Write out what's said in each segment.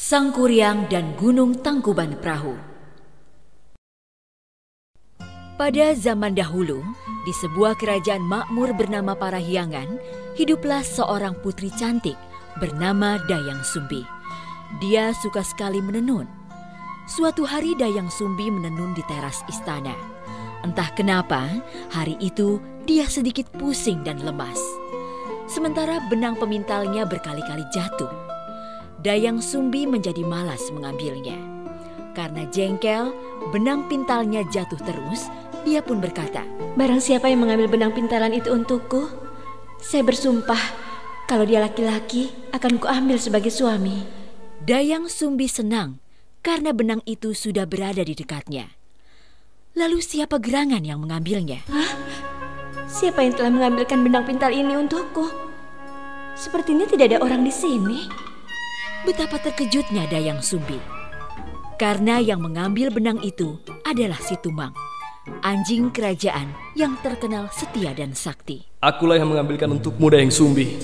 Sang Kuryang dan Gunung Tangkuban Perahu. Pada zaman dahulu, di sebuah kerajaan makmur bernama Parahyangan, hiduplah seorang putri cantik bernama Dayang Sumbi. Dia suka sekali menenun. Suatu hari Dayang Sumbi menenun di teras istana. Entah kenapa, hari itu dia sedikit pusing dan lemas. Sementara benang pemintalnya berkali-kali jatuh. Dayang Sumbi menjadi malas mengambilnya. Karena jengkel, benang pintalnya jatuh terus, dia pun berkata, "Barang siapa yang mengambil benang pintalan itu untukku, saya bersumpah kalau dia laki-laki akan kuambil sebagai suami." Dayang Sumbi senang karena benang itu sudah berada di dekatnya. Lalu siapa gerangan yang mengambilnya? Hah? Siapa yang telah mengambilkan benang pintal ini untukku? Sepertinya tidak ada orang di sini. Betapa terkejutnya Dayang Sumbi. Karena yang mengambil benang itu adalah si Tumang, anjing kerajaan yang terkenal setia dan sakti. Akulah yang mengambilkan untukmu, Dayang Sumbi.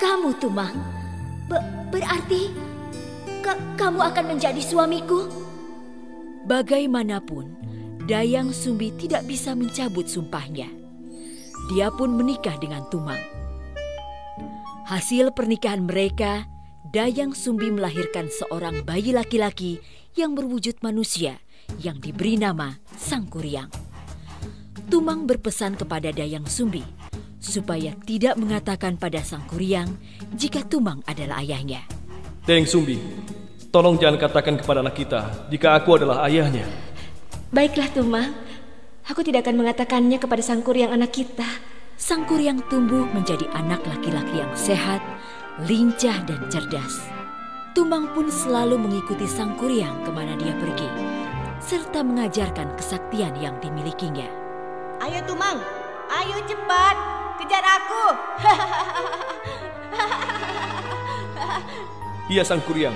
Kamu, Tumang? Berarti kamu akan menjadi suamiku? Bagaimanapun, Dayang Sumbi tidak bisa mencabut sumpahnya. Dia pun menikah dengan Tumang. Hasil pernikahan mereka, Dayang Sumbi melahirkan seorang bayi laki-laki yang berwujud manusia yang diberi nama Sang Kuryang. Tumang berpesan kepada Dayang Sumbi supaya tidak mengatakan pada Sang Kuryang jika Tumang adalah ayahnya. Dayang Sumbi, tolong jangan katakan kepada anak kita jika aku adalah ayahnya. Baiklah Tumang, aku tidak akan mengatakannya kepada Sang Kuryang anak kita. Sang Kuryang tumbuh menjadi anak laki-laki yang sehat, lincah dan cerdas. Tumang pun selalu mengikuti Sang Kuryang kemana dia pergi, serta mengajarkan kesaktian yang dimilikinya. Ayo Tumang, ayo cepat, kejar aku. Iya Sang Kuryang,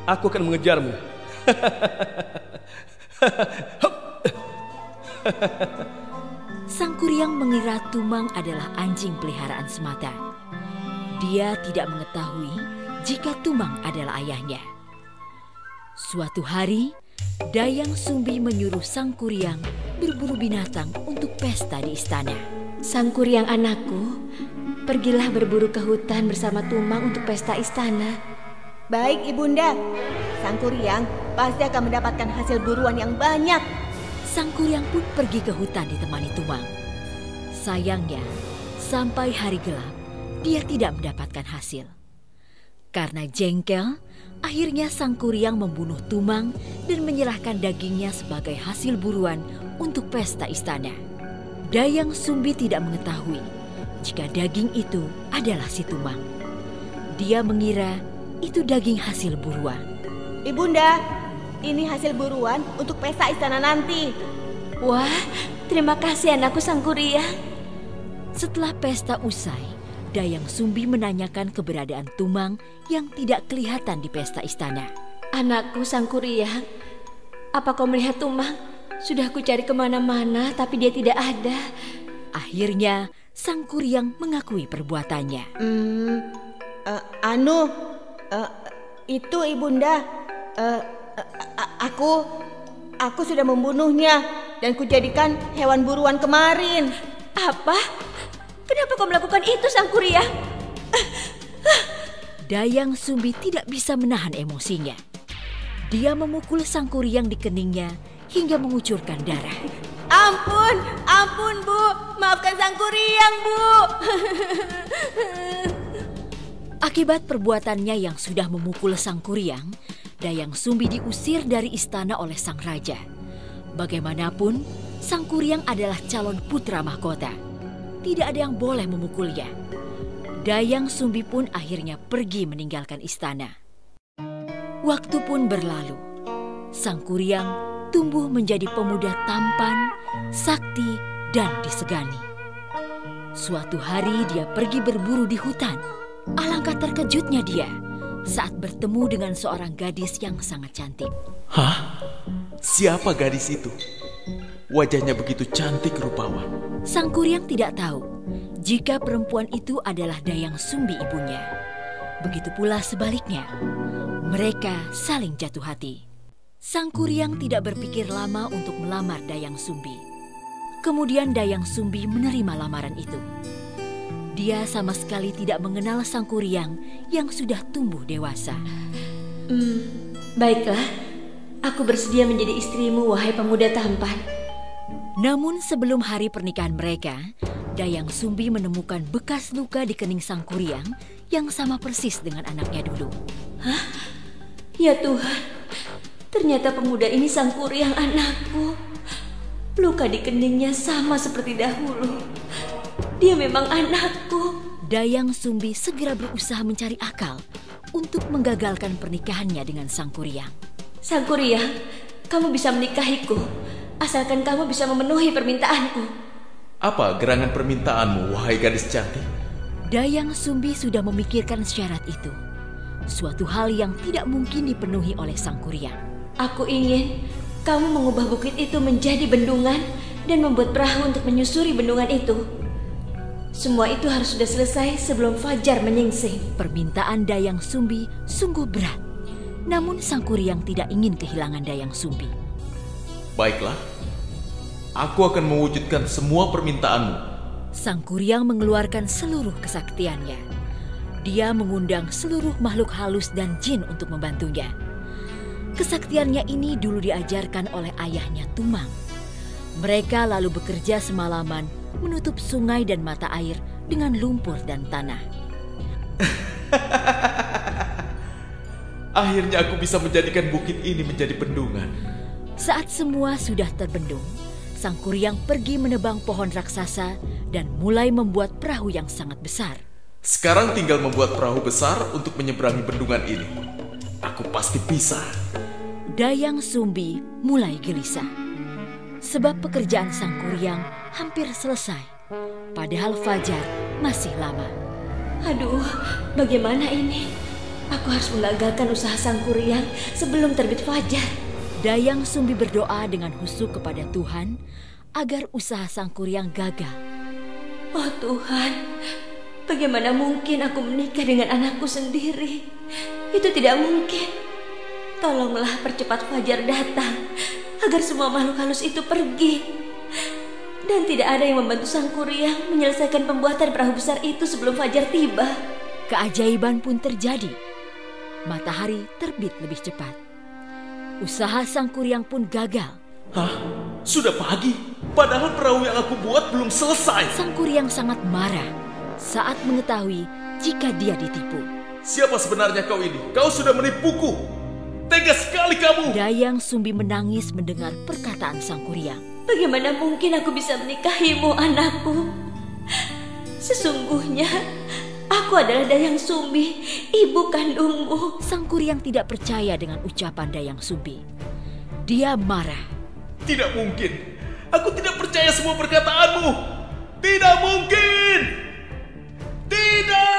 aku akan mengejarmu. Sang Kuryang mengira Tumang adalah anjing peliharaan semata. Dia tidak mengetahui jika Tumang adalah ayahnya. Suatu hari, Dayang Sumbi menyuruh Sang Kuryang berburu binatang untuk pesta di istana. Sang Kuryang anakku, pergilah berburu ke hutan bersama Tumang untuk pesta istana. Baik Ibunda, Sang Kuryang pasti akan mendapatkan hasil buruan yang banyak. Sang Kuryang pun pergi ke hutan ditemani Tumang. Sayangnya, sampai hari gelap, dia tidak mendapatkan hasil. Karena jengkel, akhirnya Sang Kuryang membunuh Tumang dan menyerahkan dagingnya sebagai hasil buruan untuk pesta istana. Dayang Sumbi tidak mengetahui jika daging itu adalah si Tumang. Dia mengira itu daging hasil buruan. Ibunda, ini hasil buruan untuk pesta istana nanti. Wah, terima kasih anakku Sang Kuryang. Setelah pesta usai, Dayang Sumbi menanyakan keberadaan Tumang yang tidak kelihatan di pesta istana. Anakku Sang Kuryang, apa kau melihat Tumang? Sudah aku cari kemana-mana tapi dia tidak ada. Akhirnya Sang Kuryang mengakui perbuatannya. Itu Ibunda, aku sudah membunuhnya dan kujadikan hewan buruan kemarin. Apa? Kenapa kau melakukan itu Sang Kuryang? Dayang Sumbi tidak bisa menahan emosinya. Dia memukul Sang Kuryang di keningnya hingga mengucurkan darah. Ampun Bu, maafkan Sang Kuryang Bu. Akibat perbuatannya yang sudah memukul Sang Kuryang, Dayang Sumbi diusir dari istana oleh sang raja. Bagaimanapun, Sang Kuryang adalah calon putra mahkota. Tidak ada yang boleh memukulnya. Dayang Sumbi pun akhirnya pergi meninggalkan istana. Waktu pun berlalu. Sang Kuryang tumbuh menjadi pemuda tampan, sakti, dan disegani. Suatu hari dia pergi berburu di hutan. Alangkah terkejutnya dia saat bertemu dengan seorang gadis yang sangat cantik. Hah? Siapa gadis itu? Wajahnya begitu cantik rupawan. Sang Kuryang tidak tahu jika perempuan itu adalah Dayang Sumbi ibunya. Begitu pula sebaliknya, mereka saling jatuh hati. Sang Kuryang tidak berpikir lama untuk melamar Dayang Sumbi. Kemudian Dayang Sumbi menerima lamaran itu. Dia sama sekali tidak mengenal Sang Kuryang yang sudah tumbuh dewasa. Baiklah, aku bersedia menjadi istrimu, wahai pemuda tampan. Namun sebelum hari pernikahan mereka, Dayang Sumbi menemukan bekas luka di kening Sang Kuryang yang sama persis dengan anaknya dulu. Hah? Ya Tuhan, ternyata pemuda ini Sang Kuryang anakku. Luka di keningnya sama seperti dahulu. Dia memang anakku. Dayang Sumbi segera berusaha mencari akal untuk menggagalkan pernikahannya dengan Sang Kuryang. Sang Kuryang, kamu bisa menikahiku, asalkan kamu bisa memenuhi permintaanku. Apa gerangan permintaanmu, wahai gadis cantik? Dayang Sumbi sudah memikirkan syarat itu. Suatu hal yang tidak mungkin dipenuhi oleh Sang Kuryang. Aku ingin kamu mengubah bukit itu menjadi bendungan dan membuat perahu untuk menyusuri bendungan itu. Semua itu harus sudah selesai sebelum fajar menyingsing. Permintaan Dayang Sumbi sungguh berat. Namun Sang Kuryang tidak ingin kehilangan Dayang Sumbi. Baiklah, aku akan mewujudkan semua permintaanmu. Sang Kuryang mengeluarkan seluruh kesaktiannya. Dia mengundang seluruh makhluk halus dan jin untuk membantunya. Kesaktiannya ini dulu diajarkan oleh ayahnya Tumang. Mereka lalu bekerja semalaman menutup sungai dan mata air dengan lumpur dan tanah. Akhirnya aku bisa menjadikan bukit ini menjadi bendungan. Saat semua sudah terbendung, Sang Kuryang pergi menebang pohon raksasa dan mulai membuat perahu yang sangat besar. Sekarang tinggal membuat perahu besar untuk menyeberangi bendungan ini. Aku pasti bisa. Dayang Sumbi mulai gelisah. Sebab pekerjaan Sang Kuryang hampir selesai. Padahal fajar masih lama. Aduh, bagaimana ini? Aku harus menggagalkan usaha Sang Kuryang sebelum terbit fajar. Dayang Sumbi berdoa dengan khusyuk kepada Tuhan agar usaha Sang Kuryang gagal. Oh Tuhan, bagaimana mungkin aku menikah dengan anakku sendiri? Itu tidak mungkin. Tolonglah percepat fajar datang agar semua makhluk halus itu pergi. Dan tidak ada yang membantu Sang Kuryang menyelesaikan pembuatan perahu besar itu sebelum fajar tiba. Keajaiban pun terjadi. Matahari terbit lebih cepat. Usaha Sang Kuryang pun gagal. Hah? Sudah pagi? Padahal perahu yang aku buat belum selesai. Sang Kuryang sangat marah saat mengetahui jika dia ditipu. Siapa sebenarnya kau ini? Kau sudah menipuku. Tega sekali kamu. Dayang Sumbi menangis mendengar perkataan Sang Kuryang. Bagaimana mungkin aku bisa menikahimu, anakku? Sesungguhnya aku adalah Dayang Sumbi, ibu kandungmu. Sang Kuryang tidak percaya dengan ucapan Dayang Sumbi. Dia marah. Tidak mungkin. Aku tidak percaya semua perkataanmu. Tidak mungkin. Tidak.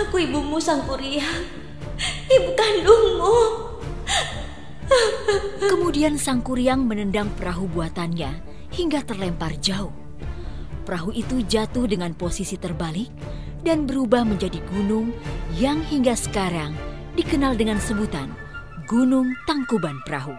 Aku ibumu, Sang Kuryang. Ibu kandungmu. Kemudian Sang Kuryang menendang perahu buatannya hingga terlempar jauh. Perahu itu jatuh dengan posisi terbalik dan berubah menjadi gunung yang hingga sekarang dikenal dengan sebutan Gunung Tangkuban Perahu.